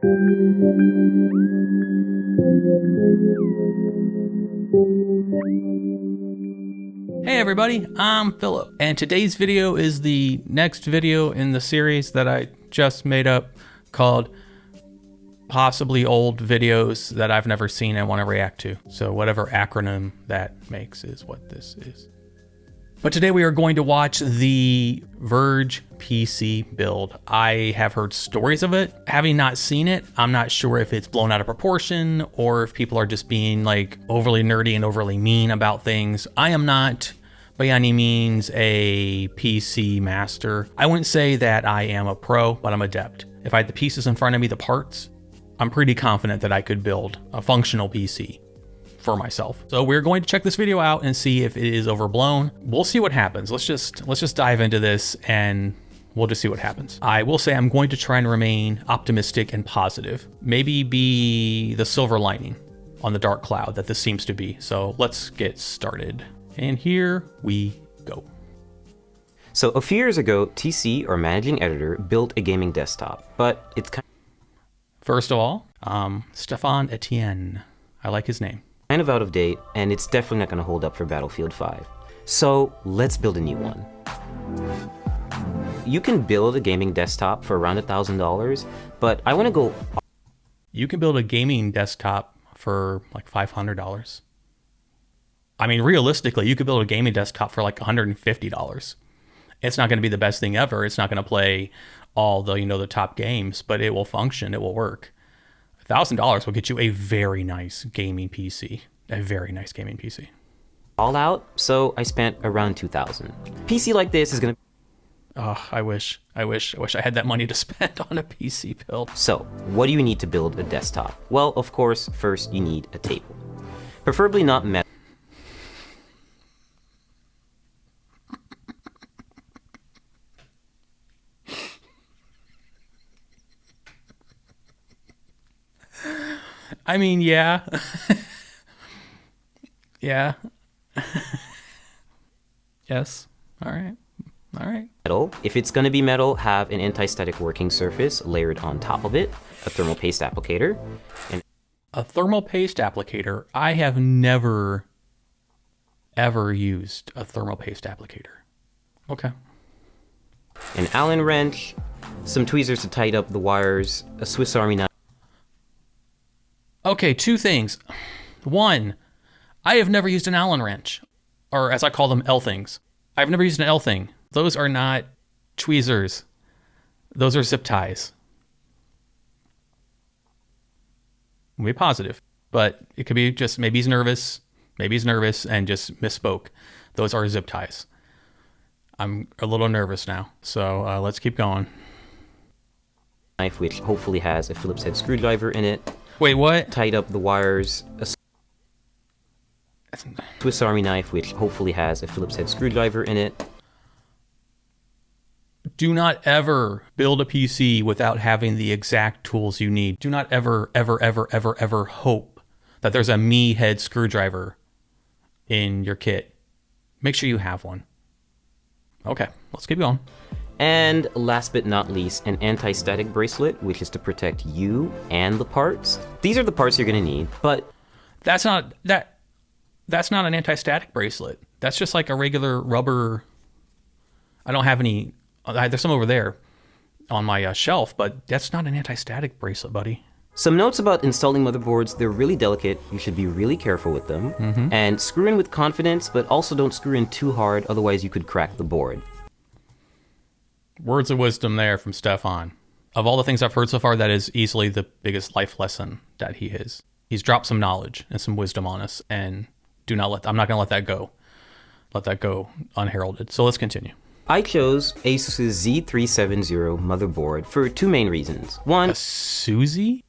Hey everybody, I'm Philip, and today's video is the next video in the series that I just made up called Possibly Old Videos That I've Never Seen and Want to React to. So whatever acronym that makes is what this is. But today we are going to watch the Verge PC Build. I have heard stories of it. Having not seen it, I'm not sure if it's blown out of proportion or if people are just being like overly nerdy and overly mean about things. I am not by any means a PC master. I wouldn't say that I am a pro, but I'm adept. If I had the pieces in front of me, the parts, I'm pretty confident that I could build a functional PC for myself. So we're going to check this video out and see if it is overblown. We'll see what happens. Let's just dive into this and we'll just see what happens. I will say I'm going to try and remain optimistic and positive. Maybe be the silver lining on the dark cloud that this seems to be. So let's get started. And here we go. So a few years ago, TC, or managing editor, built a gaming desktop, but it's First of all, Stefan Etienne. I like his name. Kind of out of date, and it's definitely not going to hold up for Battlefield 5. So let's build a new one. You can build a gaming desktop for around $1,000, but I want to go... You can build a gaming desktop for like $500. I mean, realistically, you could build a gaming desktop for like $150. It's not going to be the best thing ever. It's not going to play all the, the top games, but it will function. It will work. $1,000 will get you a very nice gaming PC. A very nice gaming PC. All out, so I spent around $2,000. PC like this is gonna... Oh, I wish I had that money to spend on a PC build. So, what do you need to build a desktop? Well, of course, first you need a table. Preferably not metal. I mean, yeah. Yeah. Yes. All right. Metal. If it's going to be metal, have an anti-static working surface layered on top of it, a thermal paste applicator. And a thermal paste applicator? I have never, ever used a thermal paste applicator. Okay. An Allen wrench, some tweezers to tighten up the wires, a Swiss Army knife. Okay, two things. One, I have never used an Allen wrench, or as I call them, L-things. I've never used an L-thing. Those are not tweezers. Those are zip ties. I'll be positive, but it could be just maybe he's nervous and just misspoke. Those are zip ties. I'm a little nervous now, so let's keep going. Knife, which hopefully has a Phillips head screwdriver in it. Wait, what? Tied up the wires. A Swiss Army knife, which hopefully has a Phillips head screwdriver in it. Do not ever build a PC without having the exact tools you need. Do not ever hope that there's a me head screwdriver in your kit. Make sure you have one. Okay, let's keep going. And last but not least, an anti-static bracelet, which is to protect you and the parts. These are the parts you're going to need, but... That's not an anti-static bracelet. That's just like a regular rubber... I don't have any... There's some over there on my shelf, but that's not an anti-static bracelet, buddy. Some notes about installing motherboards: they're really delicate. You should be really careful with them. And screw in with confidence, but also don't screw in too hard, otherwise you could crack the board. Words of wisdom there from Stefan. Of all the things I've heard so far, that is easily the biggest life lesson that he has. He's dropped some knowledge and some wisdom on us, and I'm not going to let that go. Let that go unheralded. So let's continue. I chose Asus's Z370 motherboard for two main reasons. One... A Suzy?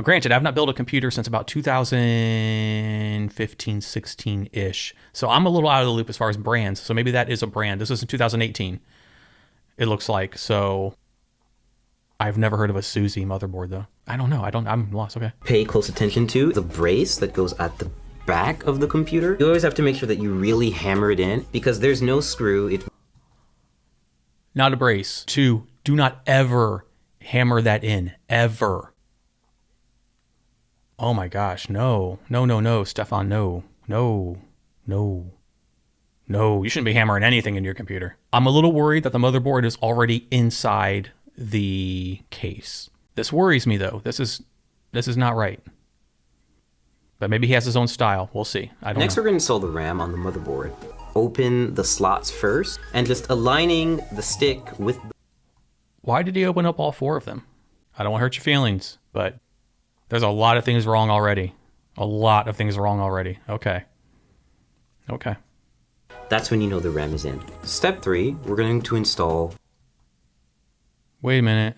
Granted, I've not built a computer since about 2015, 16-ish. So I'm a little out of the loop as far as brands. So maybe that is a brand. This was in 2018, it looks like. So I've never heard of a Suzy motherboard, though. I don't know. I'm lost. Okay. Pay close attention to the brace that goes at the back of the computer. You always have to make sure that you really hammer it in because there's no screw. Not a brace. Two Do not ever hammer that in. Ever. Oh my gosh. No. No, no, no. Stefan, no. No. No. No. You shouldn't be hammering anything in your computer. I'm a little worried that the motherboard is already inside the case. This worries me though. This is not right. But maybe he has his own style. We'll see. I don't know. Next, we're going to install the RAM on the motherboard. Open the slots first and just aligning the stick with... Why did he open up all 4 of them? I don't want to hurt your feelings, but there's a lot of things wrong already. A lot of things wrong already. Okay. Okay. That's when you know the RAM is in. Step 3, we're going to install... Wait a minute.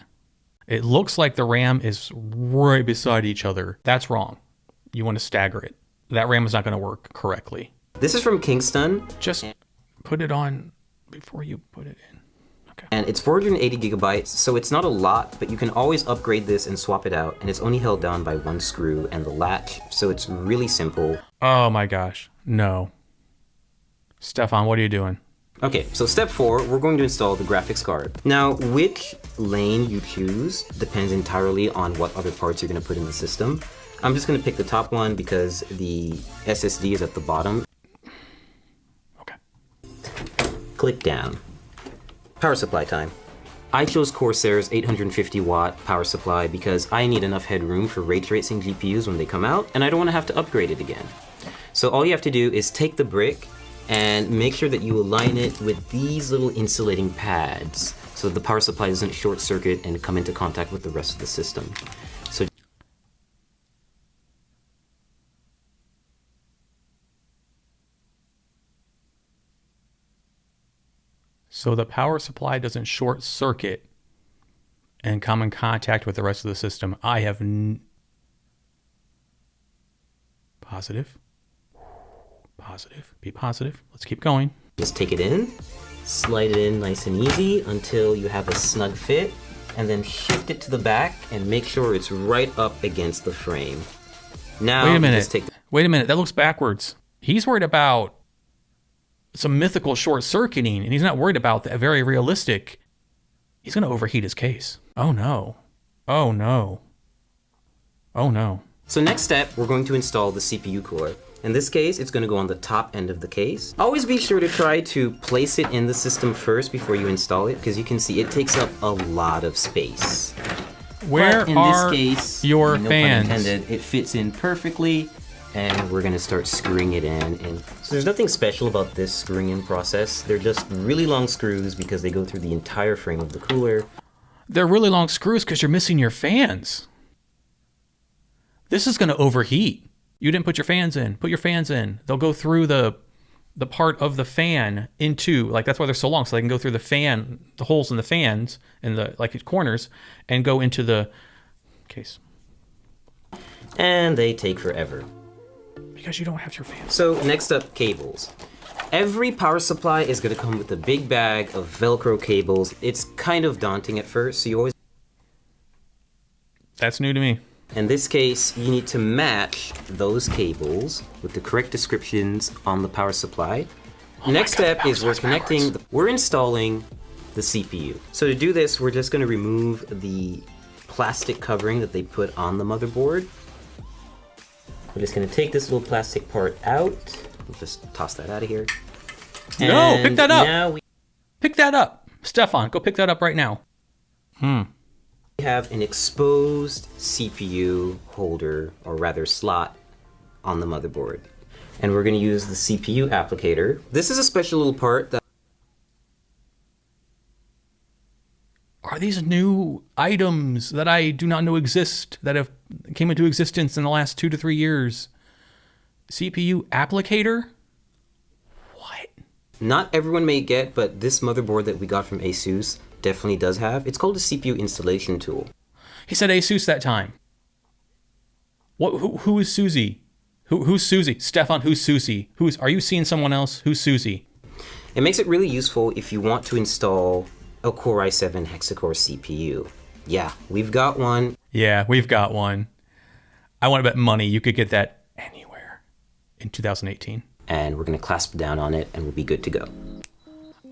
It looks like the RAM is right beside each other. That's wrong. You want to stagger it. That RAM is not going to work correctly. This is from Kingston. Just put it on before you put it in. Okay. And it's 480 gigabytes, so it's not a lot, but you can always upgrade this and swap it out, and it's only held down by 1 screw and the latch, so it's really simple. Oh my gosh. No. Stefan, what are you doing? Okay, so step 4, we're going to install the graphics card. Now, which lane you choose depends entirely on what other parts you're going to put in the system. I'm just going to pick the top one because the SSD is at the bottom. Okay. Click down. Power supply time. I chose Corsair's 850 watt power supply because I need enough headroom for ray tracing GPUs when they come out, and I don't want to have to upgrade it again. So all you have to do is take the brick and make sure that you align it with these little insulating pads so that the power supply doesn't short circuit and come into contact with the rest of the system. So the power supply doesn't short circuit and come in contact with the rest of the system. I have positive. Positive. Be positive. Let's keep going. Just take it in, slide it in nice and easy until you have a snug fit, and then shift it to the back and make sure it's right up against the frame. Now, wait a minute. Wait a minute. That looks backwards. He's worried about some mythical short circuiting, and he's not worried about the very realistic. He's going to overheat his case. Oh no. Oh no. Oh no. So next step, we're going to install the CPU cooler. In this case, it's going to go on the top end of the case. Always be sure to try to place it in the system first before you install it, because you can see it takes up a lot of space. Where but in are this case, your no fans? Pun intended, it fits in perfectly, and we're going to start screwing it in. And so there's nothing special about this screwing in process. They're just really long screws because they go through the entire frame of the cooler. They're really long screws because you're missing your fans. This is going to overheat. You didn't put your fans in. Put your fans in. They'll go through the part of the fan into, like, that's why they're so long, so they can go through the fan, the holes in the fans in the like corners, and go into the case. And they take forever. Because you don't have your fans. So next up, cables. Every power supply is going to come with a big bag of Velcro cables. It's kind of daunting at first, so you always... That's new to me. In this case, you need to match those cables with the correct descriptions on the power supply. Next step is we're installing the CPU. So to do this, we're just going to remove the plastic covering that they put on the motherboard. We're just going to take this little plastic part out. We'll just toss that out of here. No, pick that up. Now Pick that up. Stefan, go pick that up right now. we have an exposed CPU holder, or rather slot, on the motherboard. And we're going to use the CPU applicator. This is a special little part that... Are these new items that I do not know exist, that have came into existence in the last 2 to 3 years? CPU applicator? What? not everyone may get, but this motherboard that we got from ASUS definitely does have. It's called a CPU installation tool. He said ASUS that time. What? Who is Susie? Who's Susie? Stefan, who's Susie? Are you seeing someone else? Who's Susie? It makes it really useful if you want to install a Core i7 hexa-core CPU. Yeah, we've got one. Yeah, we've got one. I want to bet money you could get that anywhere in 2018. And we're going to clasp down on it and we'll be good to go.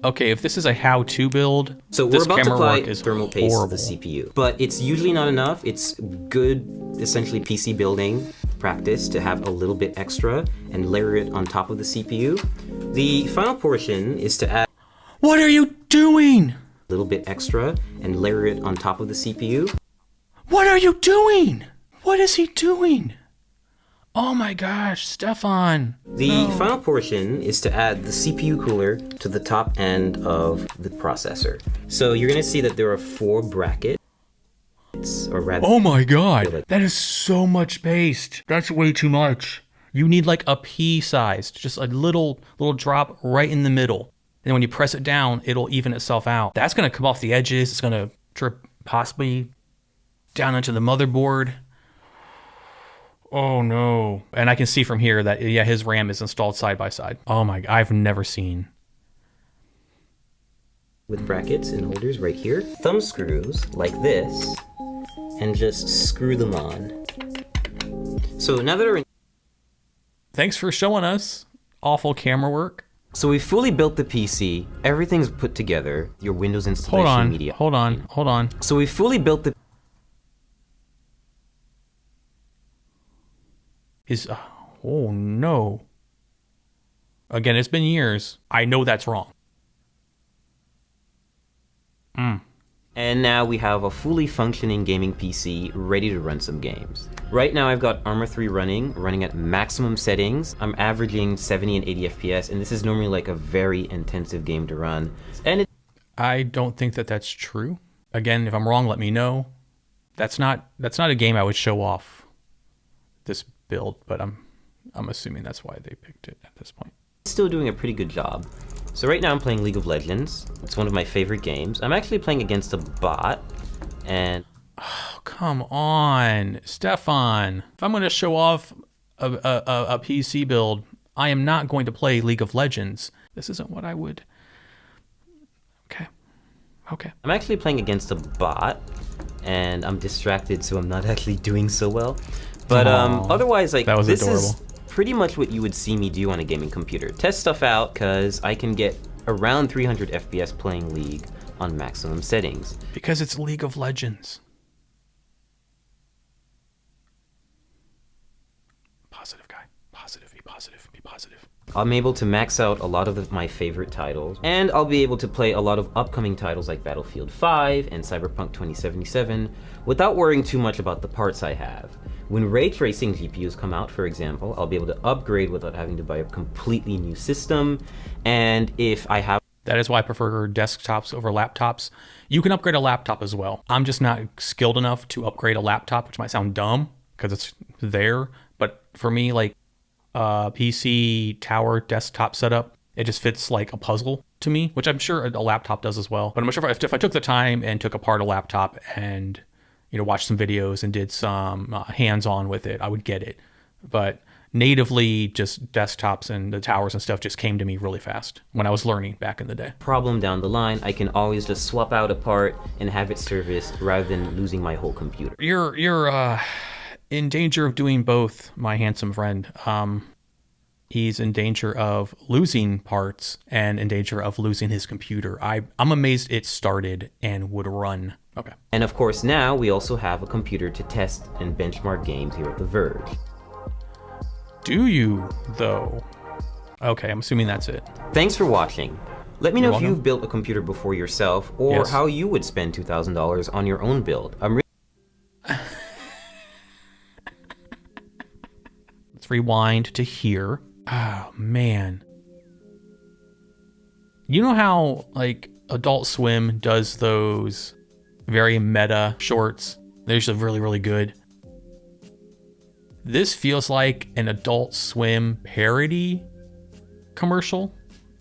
Okay, if this is a how-to build, So this we're about to camera apply work is thermal paste horrible. to the CPU, but it's usually not enough. It's good, essentially PC building practice to have a little bit extra and layer it on top of the CPU. The final portion is to add What are you doing? a little bit extra and layer it on top of the CPU. What are you doing? What is he doing? Oh my gosh, Stefan. The final portion is to add the CPU cooler to the top end of the processor. So you're gonna see that there are 4 brackets, or rather, Oh my god, that is so much paste. That's way too much. You need like a pea-sized, just a little drop right in the middle. And when you press it down, it'll even itself out. That's gonna come off the edges. It's gonna drip possibly down into the motherboard. Oh no. And I can see from here that, yeah, his RAM is installed side by side. Oh my, I've never seen. with brackets and holders right here. Thumb screws like this, and just screw them on. So now that our Thanks for showing us awful camera work. So we fully built the PC, everything's put together, your Windows installation media. Hold on. So we fully built the Oh no. Again, it's been years. I know that's wrong. And now we have a fully functioning gaming PC ready to run some games. Right now I've got Armor 3 running at maximum settings. I'm averaging 70 and 80 FPS, and this is normally like a very intensive game to run. And I don't think that that's true. Again, if I'm wrong, let me know. That's not a game I would show off this build, but I'm assuming that's why they picked it at this point. it's still doing a pretty good job. So right now I'm playing League of Legends. It's one of my favorite games. I'm actually playing against a bot, and Oh, come on, Stefan. If I'm going to show off a PC build, I am not going to play League of Legends. This isn't what I would. Okay. I'm actually playing against a bot, and I'm distracted, so I'm not actually doing so well. But otherwise, like, that was this adorable. is pretty much what you would see me do on a gaming computer. Test stuff out, because I can get around 300 FPS playing League on maximum settings. Because it's League of Legends. Positive guy. Positive. Be positive. Be positive. I'm able to max out a lot of my favorite titles, and I'll be able to play a lot of upcoming titles like Battlefield 5 and Cyberpunk 2077 without worrying too much about the parts I have. When ray tracing GPUs come out, for example, I'll be able to upgrade without having to buy a completely new system, and if I have That is why I prefer desktops over laptops. You can upgrade a laptop as well. I'm just not skilled enough to upgrade a laptop, which might sound dumb because it's there. But for me, like PC tower desktop setup, it just fits like a puzzle to me, which I'm sure a laptop does as well. But I'm sure if I took the time and took apart a laptop and, you know, watched some videos and did some hands-on with it, I would get it. But natively, just desktops and the towers and stuff just came to me really fast when I was learning back in the day. problem down the line, I can always just swap out a part and have it serviced rather than losing my whole computer. You're in danger of doing both, my handsome friend. He's in danger of losing parts and in danger of losing his computer. I'm amazed it started and would run. Okay. And of course now we also have a computer to test and benchmark games here at The Verge. Do you, though? Okay, I'm assuming that's it. Thanks for watching. Let me know You're if welcome. you've built a computer before yourself, or Yes. how you would spend $2,000 on your own build. Let's rewind to here. Oh, man. You know how, like, Adult Swim does those very meta shorts? They're usually really, really good. This feels like an Adult Swim parody commercial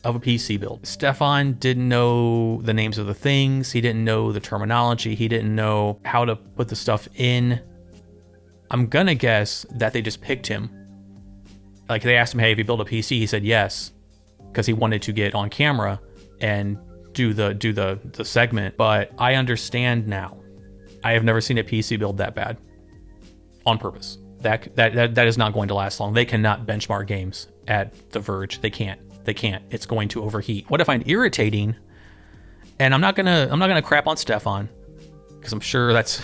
of a PC build. Stefan didn't know the names of the things. He didn't know the terminology. He didn't know how to put the stuff in. I'm gonna guess that they just picked him. Like, they asked him, hey, if you build a PC, he said yes, because he wanted to get on camera and do the segment. But I understand now. I have never seen a PC build that bad on purpose. That is not going to last long. They cannot benchmark games at The Verge. They can't. They can't. It's going to overheat. What I find irritating, and I'm not gonna crap on Stefan, because I'm sure that's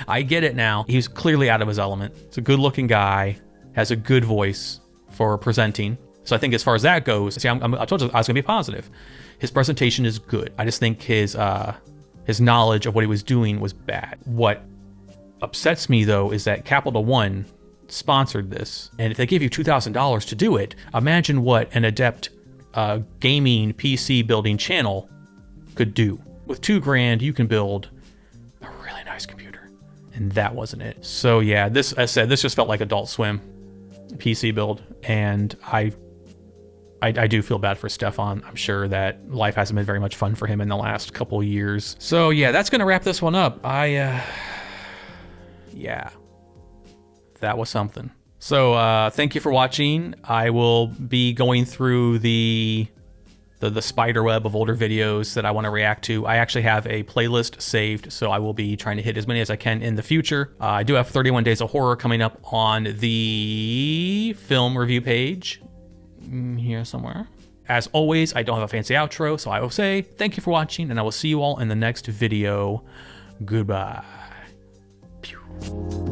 I get it now. He's clearly out of his element. He's a good-looking guy, has a good voice for presenting. So I think as far as that goes, see, I told you I was gonna be positive. His presentation is good. I just think his knowledge of what he was doing was bad. What upsets me though is that Capital One sponsored this, and if they give you $2,000 to do it, imagine what an adept gaming PC building channel could do. With $2,000, you can build a really nice computer, and that wasn't it. So yeah, this, as I said, this just felt like Adult Swim PC build, and I do feel bad for Stefan. I'm sure that life hasn't been very much fun for him in the last couple years. So yeah, that's gonna wrap this one up. Yeah, that was something. So thank you for watching. I will be going through the spider web of older videos that I want to react to. I actually have a playlist saved, so I will be trying to hit as many as I can in the future. I do have 31 Days of Horror coming up on the film review page here somewhere. As always, I don't have a fancy outro, so I will say thank you for watching, and I will see you all in the next video. Goodbye. Pew.